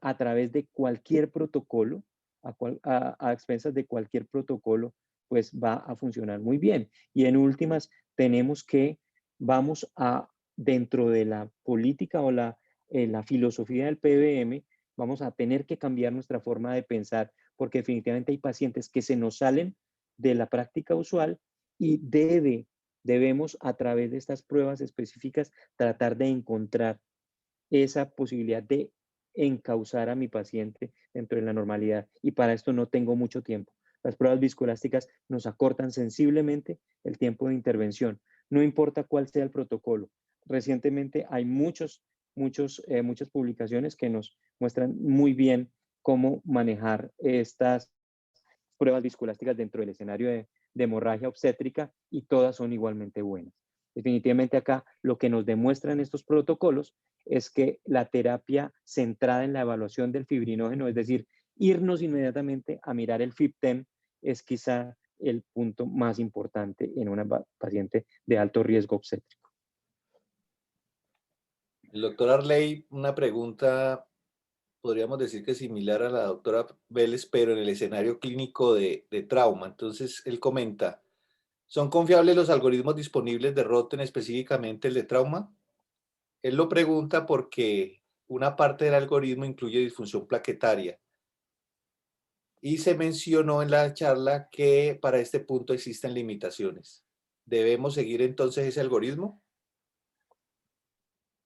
a través de cualquier protocolo, a expensas de cualquier protocolo, pues va a funcionar muy bien. Y en últimas, tenemos que, vamos a, dentro de la política o la filosofía del PBM, vamos a tener que cambiar nuestra forma de pensar porque definitivamente hay pacientes que se nos salen de la práctica usual y debemos a través de estas pruebas específicas tratar de encontrar esa posibilidad de encauzar a mi paciente dentro de la normalidad. Y para esto no tengo mucho tiempo. Las pruebas viscoelásticas nos acortan sensiblemente el tiempo de intervención. No importa cuál sea el protocolo. Recientemente hay muchas publicaciones que nos muestran muy bien cómo manejar estas pruebas viscoelásticas dentro del escenario de hemorragia obstétrica y todas son igualmente buenas. Definitivamente acá lo que nos demuestran estos protocolos es que la terapia centrada en la evaluación del fibrinógeno, es decir, irnos inmediatamente a mirar el FIB-10, es quizá el punto más importante en una paciente de alto riesgo obstétrico. El doctor Arley, una pregunta, podríamos decir que similar a la doctora Vélez, pero en el escenario clínico de trauma. Entonces, él comenta, ¿Son confiables los algoritmos disponibles de Rotten, específicamente el de trauma? Él lo pregunta porque una parte del algoritmo incluye disfunción plaquetaria y se mencionó en la charla que para este punto existen limitaciones. ¿Debemos seguir entonces ese algoritmo?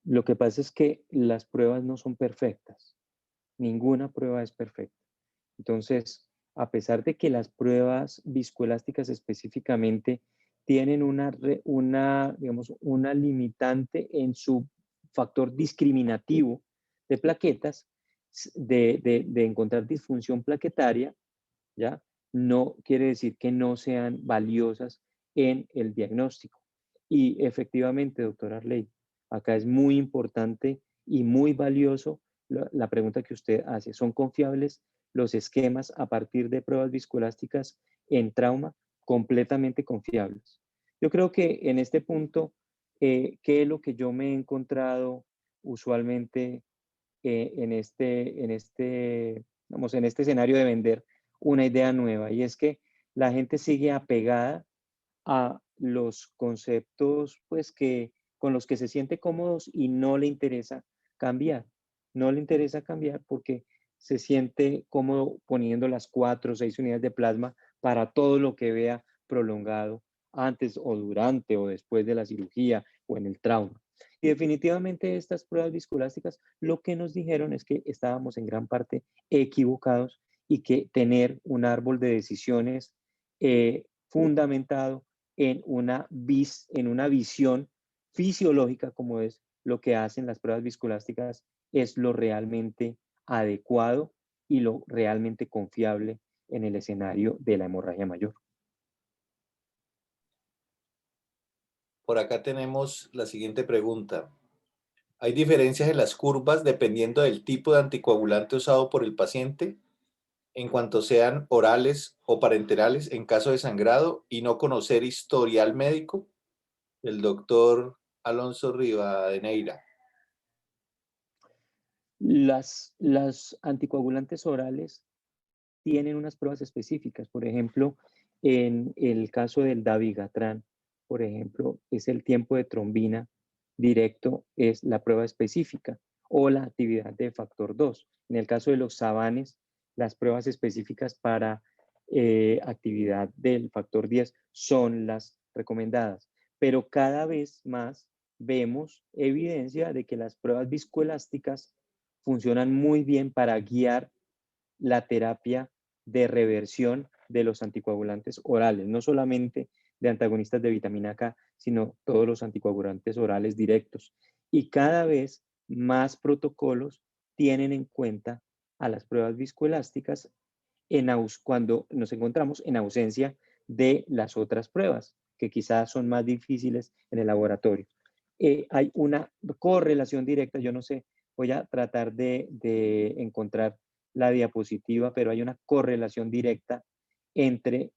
Lo que pasa es que las pruebas no son perfectas. Ninguna prueba es perfecta. Entonces, a pesar de que las pruebas viscoelásticas específicamente tienen digamos, una limitante en su factor discriminativo de plaquetas, de encontrar disfunción plaquetaria, ¿ya? No quiere decir que no sean valiosas en el diagnóstico. Y efectivamente, doctor Arley, acá es muy importante y muy valioso la pregunta que usted hace. ¿Son confiables los esquemas a partir de pruebas viscoelásticas en trauma? Completamente confiables. Yo creo que en este punto, ¿qué es lo que yo me he encontrado usualmente vamos, en este escenario de vender una idea nueva? Y es que la gente sigue apegada a los conceptos pues con los que se siente cómodos y no le interesa cambiar. No le interesa cambiar porque se siente cómodo poniendo las 4 o 6 unidades de plasma para todo lo que vea prolongado antes o durante o después de la cirugía o en el trauma. Y definitivamente estas pruebas viscoelásticas lo que nos dijeron es que estábamos en gran parte equivocados y que tener un árbol de decisiones fundamentado en una visión fisiológica, como es lo que hacen las pruebas viscoelásticas, es lo realmente adecuado y lo realmente confiable en el escenario de la hemorragia mayor. Por acá tenemos la siguiente pregunta. ¿Hay diferencias en las curvas dependiendo del tipo de anticoagulante usado por el paciente en cuanto sean orales o parenterales en caso de sangrado y no conocer historial médico? El doctor Alonso Rivadeneira. Las anticoagulantes orales tienen unas pruebas específicas. Por ejemplo, en el caso del dabigatran, por ejemplo, es el tiempo de trombina directo, es la prueba específica, o la actividad de factor 2. En el caso de los sabanes, las pruebas específicas para actividad del factor 10 son las recomendadas. Pero cada vez más vemos evidencia de que las pruebas viscoelásticas funcionan muy bien para guiar la terapia de reversión de los anticoagulantes orales, no solamente de antagonistas de vitamina K, sino todos los anticoagulantes orales directos. Y cada vez más protocolos tienen en cuenta a las pruebas viscoelásticas cuando nos encontramos en ausencia de las otras pruebas, que quizás son más difíciles en el laboratorio. Hay una correlación directa, yo no sé, voy a tratar de encontrar la diapositiva, pero hay una correlación directa entre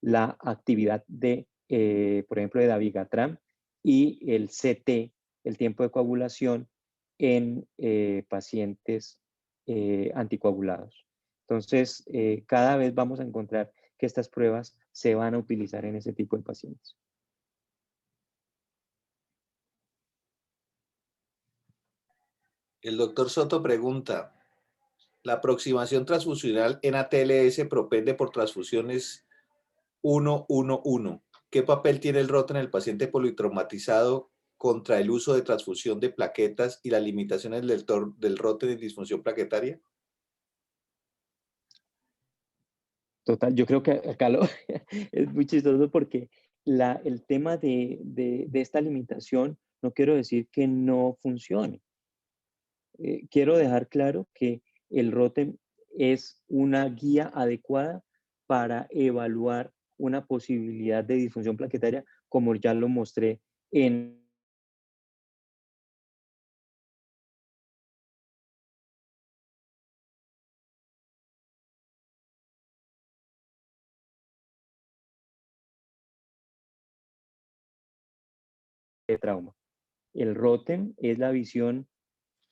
la actividad por ejemplo, de dabigatran y el CT, el tiempo de coagulación en pacientes anticoagulados. Entonces, cada vez vamos a encontrar que estas pruebas se van a utilizar en ese tipo de pacientes. El doctor Soto pregunta, ¿la aproximación transfusional en ATLS propende por transfusiones 1-1-1? ¿Qué papel tiene el ROT en el paciente politraumatizado contra el uso de transfusión de plaquetas y las limitaciones del ROT en disfunción plaquetaria? Total, yo creo que acá es muy chistoso porque el tema de esta limitación, no quiero decir que no funcione. Quiero dejar claro que el ROTEM es una guía adecuada para evaluar una posibilidad de disfunción plaquetaria, como ya lo mostré en el trauma. El ROTEM es la visión,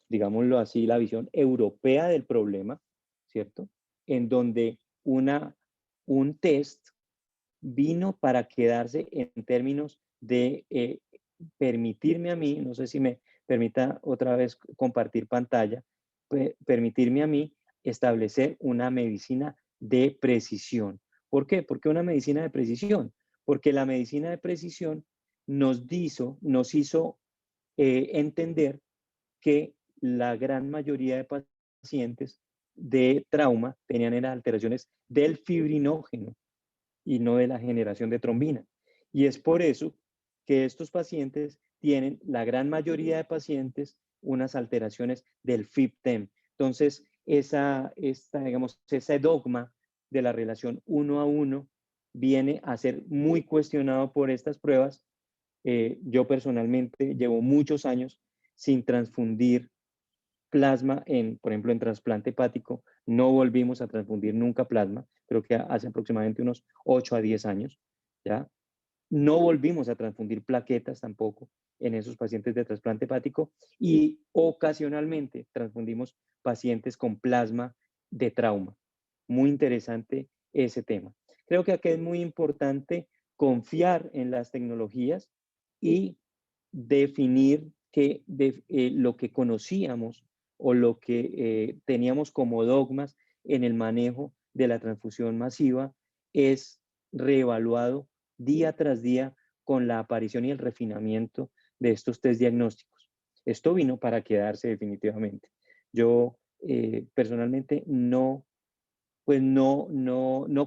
digámoslo así, la visión europea del problema, ¿cierto? En donde un test vino para quedarse en términos de permitirme a mí, no sé si me permita otra vez compartir pantalla, permitirme a mí establecer una medicina de precisión. ¿Por qué? Porque una medicina de precisión, porque la medicina de precisión nos hizo entender que la gran mayoría de pacientes de trauma tenían eran alteraciones del fibrinógeno y no de la generación de trombina. Y es por eso que estos pacientes tienen, la gran mayoría de pacientes, unas alteraciones del FIB-10. Entonces, digamos, ese dogma de la relación 1 a 1 viene a ser muy cuestionado por estas pruebas. Yo personalmente llevo muchos años sin transfundir plasma, por ejemplo, en trasplante hepático. No volvimos a transfundir nunca plasma, creo que hace aproximadamente unos 8 a 10 años, ¿ya? No volvimos a transfundir plaquetas tampoco en esos pacientes de trasplante hepático y ocasionalmente transfundimos pacientes con plasma de trauma. Muy interesante ese tema. Creo que aquí es muy importante confiar en las tecnologías y definir lo que conocíamos o lo que teníamos como dogmas en el manejo de la transfusión masiva es reevaluado día tras día con la aparición y el refinamiento de estos test diagnósticos. Esto vino para quedarse definitivamente. Yo personalmente no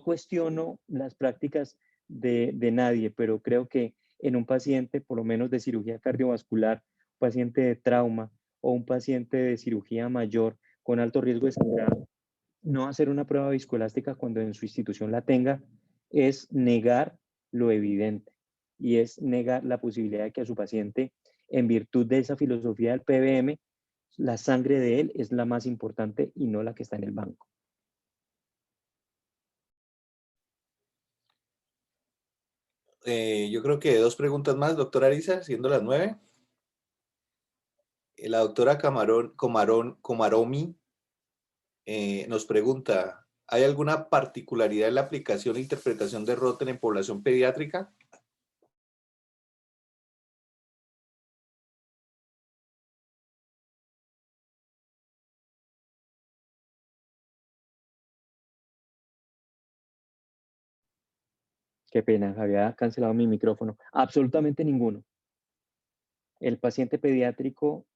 cuestiono las prácticas de nadie, pero creo que en un paciente, por lo menos de cirugía cardiovascular, un paciente de trauma o un paciente de cirugía mayor con alto riesgo de sangrado, no hacer una prueba viscoelástica cuando en su institución la tenga es negar lo evidente y es negar la posibilidad de que a su paciente, en virtud de esa filosofía del PBM, la sangre de él es la más importante y no la que está en el banco. Yo creo que dos preguntas más, doctora Arisa, siendo las 9. La doctora Comaromi nos pregunta, ¿hay alguna particularidad en la aplicación e interpretación de Rotem en población pediátrica? Qué pena, había cancelado mi micrófono. Absolutamente ninguno. El paciente pediátrico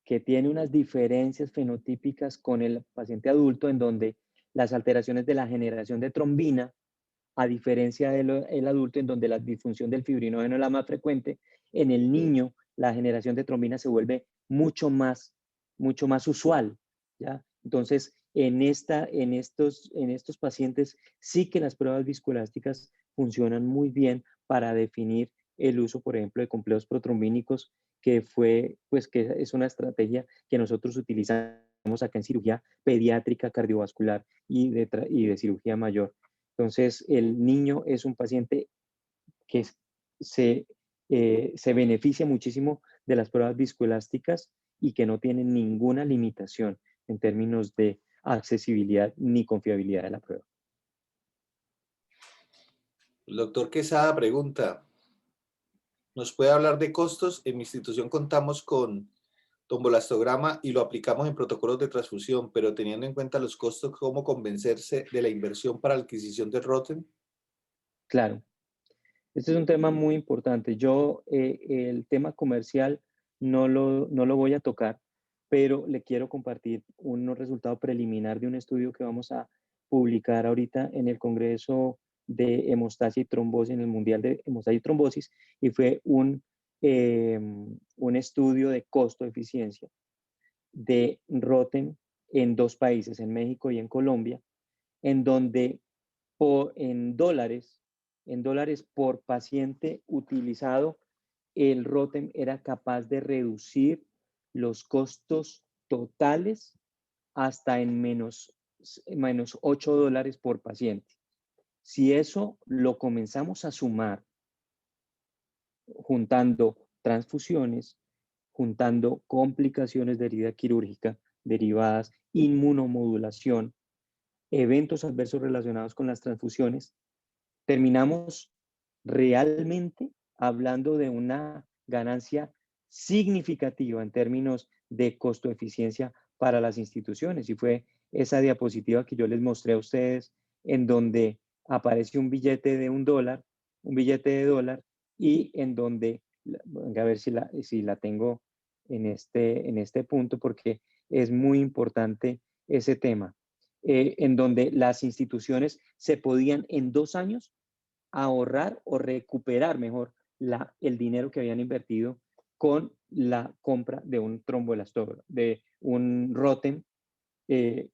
que tiene unas diferencias fenotípicas con el paciente adulto en donde las alteraciones de la generación de trombina, a diferencia del adulto en donde la disfunción del fibrinógeno es la más frecuente, en el niño la generación de trombina se vuelve mucho más usual, ¿ya? Entonces, en estos pacientes sí que las pruebas viscoelásticas funcionan muy bien para definir el uso, por ejemplo, de complejos protrombínicos, que es una estrategia que nosotros utilizamos acá en cirugía pediátrica, cardiovascular y de cirugía mayor. Entonces, el niño es un paciente que se, se beneficia muchísimo de las pruebas viscoelásticas y que no tiene ninguna limitación en términos de accesibilidad ni confiabilidad de la prueba. El doctor Quesada pregunta, ¿nos puede hablar de costos? En mi institución contamos con tombolastograma y lo aplicamos en protocolos de transfusión, pero teniendo en cuenta los costos, ¿cómo convencerse de la inversión para la adquisición de Rotem? Claro, este es un tema muy importante. Yo el tema comercial no lo voy a tocar, pero le quiero compartir unos resultados preliminar de un estudio que vamos a publicar ahorita en el Congreso de Hemostasia y Trombosis, en el Mundial de Hemostasia y Trombosis, y fue un estudio de costo-eficiencia de Rotem en dos países, en México y en Colombia, en donde en dólares por paciente utilizado, el Rotem era capaz de reducir los costos totales hasta en menos $8 por paciente. Si eso lo comenzamos a sumar, juntando transfusiones, juntando complicaciones de herida quirúrgica derivadas, inmunomodulación, eventos adversos relacionados con las transfusiones, terminamos realmente hablando de una ganancia significativa en términos de costo-eficiencia para las instituciones. Y fue esa diapositiva que yo les mostré a ustedes, en donde aparece un billete de $1, un billete de dólar, y en donde, a ver si la tengo en este punto, porque es muy importante ese tema, en donde las instituciones se podían en 2 años ahorrar o recuperar mejor el dinero que habían invertido con la compra de un tromboelastógrafo, de un Rotem, eh,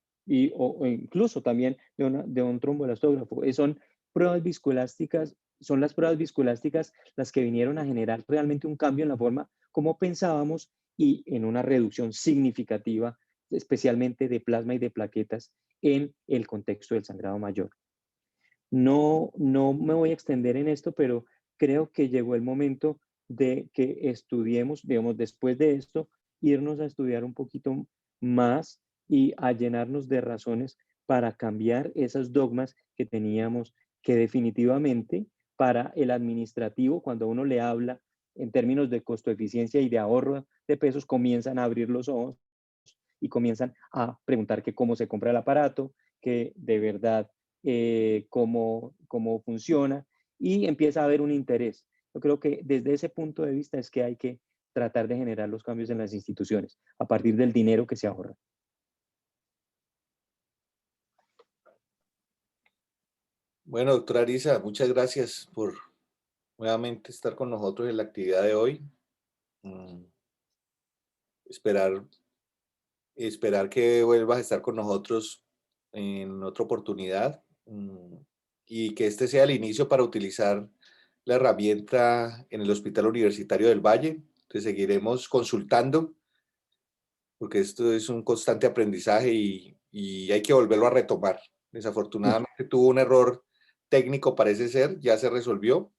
o incluso también de un tromboelastógrafo. Son pruebas viscoelásticas, son las pruebas viscoelásticas las que vinieron a generar realmente un cambio en la forma como pensábamos y en una reducción significativa, especialmente de plasma y de plaquetas en el contexto del sangrado mayor. No me voy a extender en esto, pero creo que llegó el momento de que estudiemos, digamos, después de esto, irnos a estudiar un poquito más y a llenarnos de razones para cambiar esos dogmas que teníamos, que definitivamente para el administrativo, cuando uno le habla en términos de costo-eficiencia y de ahorro de pesos, comienzan a abrir los ojos y comienzan a preguntar que cómo se compra el aparato, que de verdad cómo funciona, y empieza a haber un interés. Yo creo que desde ese punto de vista es que hay que tratar de generar los cambios en las instituciones a partir del dinero que se ahorra. Bueno, doctora Arisa, muchas gracias por nuevamente estar con nosotros en la actividad de hoy. Mm, esperar, esperar que vuelvas a estar con nosotros en otra oportunidad, y que este sea el inicio para utilizar la herramienta en el Hospital Universitario del Valle. Te seguiremos consultando porque esto es un constante aprendizaje y hay que volverlo a retomar. Desafortunadamente tuvo un error técnico, parece ser, ya se resolvió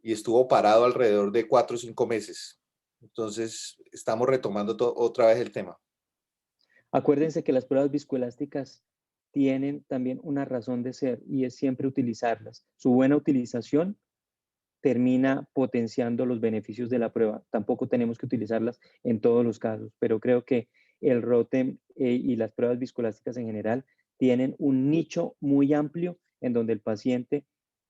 y estuvo parado alrededor de 4 o 5 meses. Entonces, estamos retomando otra vez el tema. Acuérdense que las pruebas viscoelásticas tienen también una razón de ser y es siempre utilizarlas. Su buena utilización termina potenciando los beneficios de la prueba. Tampoco tenemos que utilizarlas en todos los casos, pero creo que el ROTEM y las pruebas viscoelásticas en general tienen un nicho muy amplio en donde el paciente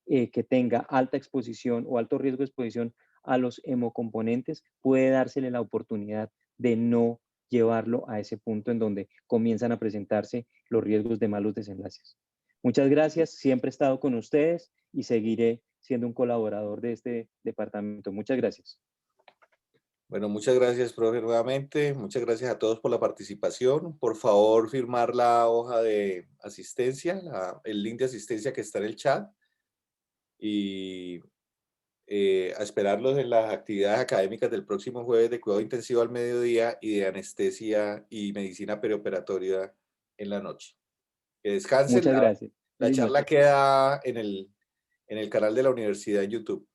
que tenga alta exposición o alto riesgo de exposición a los hemocomponentes puede dársele la oportunidad de no llevarlo a ese punto en donde comienzan a presentarse los riesgos de malos desenlaces. Muchas gracias, siempre he estado con ustedes y seguiré siendo un colaborador de este departamento. Muchas gracias. Bueno, muchas gracias, profe, nuevamente. Muchas gracias a todos por la participación. Por favor, firmar la hoja de asistencia, el link de asistencia que está en el chat. Y a esperarlos en las actividades académicas del próximo jueves de cuidado intensivo al mediodía y de anestesia y medicina perioperatoria en la noche. Que descansen. Muchas gracias. La Feliz charla noche. queda en el canal de la universidad en YouTube.